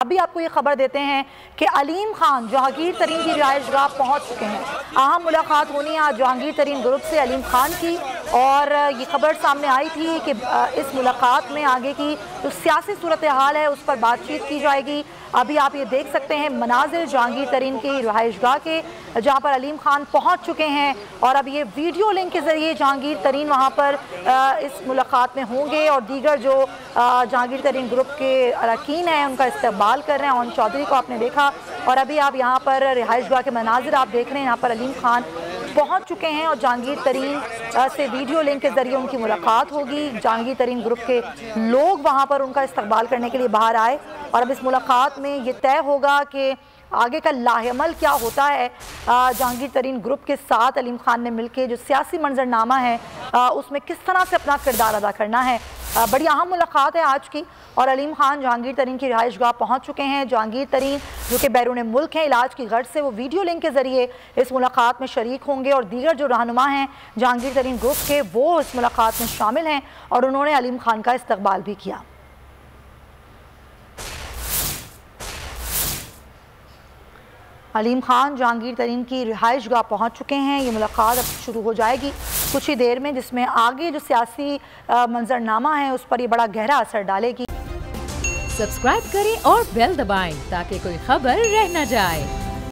अभी आपको ये खबर देते हैं कि अलीम खान जहांगीर तरीन की रिहाइशगाह पहुंच चुके हैं। अहम मुलाकात होनी है आज जहांगीर तरीन ग्रुप से अलीम खान की, और ये खबर सामने आई थी कि इस मुलाकात में आगे की जो सियासी सूरत हाल है उस पर बातचीत की जाएगी। अभी आप ये देख सकते हैं मनाजिर जहांगीर तरीन की रिहाइशगाह के, जहाँ पर अलीम खान पहुँच चुके हैं, और अब ये वीडियो लिंक के ज़रिए जहांगीर तरीन वहाँ पर इस मुलाकात में होंगे और दीगर जो जहांगीर तरीन ग्रुप के अरकान हैं उनका इस्तकबाल कर रहे हैं। ओन चौधरी को आपने देखा, और अभी आप यहाँ पर रिहाइशगाह के मनाजिर आप देख रहे हैं। यहाँ पर अलीम खान पहुँच चुके हैं और जहांगीर तरीन से वीडियो लिंक के ज़रिए उनकी मुलाकात होगी। जहांगीर तरीन ग्रुप के लोग वहाँ पर उनका इस्तकबाल करने के लिए बाहर आए, और अब इस मुलाकात में ये तय होगा कि आगे का लाहेअमल क्या होता है। जहांगीर तरीन ग्रुप के साथ अलीम खान ने मिलकर जो सियासी मंजरनामा है उसमें किस तरह से अपना किरदार अदा करना है। बड़ी अहम मुलाकात है आज की, और अलीम खान जहांगीर तरीन की रिहाइशगाह पहुंच चुके हैं। जहांगीर तरीन जो कि बैरून मुल्क हैं इलाज की गर्ज से, वो वीडियो लिंक के ज़रिए इस मुलाकात में शरीक होंगे, और दीगर जो रहनुमा हैं जहांगीर तरीन ग्रुप के वो इस मुलाकात में शामिल हैं, और उन्होंने अलीम खान का इस्तकबाल भी किया। अलीम खान जहांगीर तरीन की रिहाइशगाह पहुंच चुके हैं। ये मुलाकात अब शुरू हो जाएगी कुछ ही देर में, जिसमें आगे जो सियासी मंजरनामा है उस पर ये बड़ा गहरा असर डालेगी। सब्सक्राइब करें और बेल दबाएं ताकि कोई खबर रह न जाए।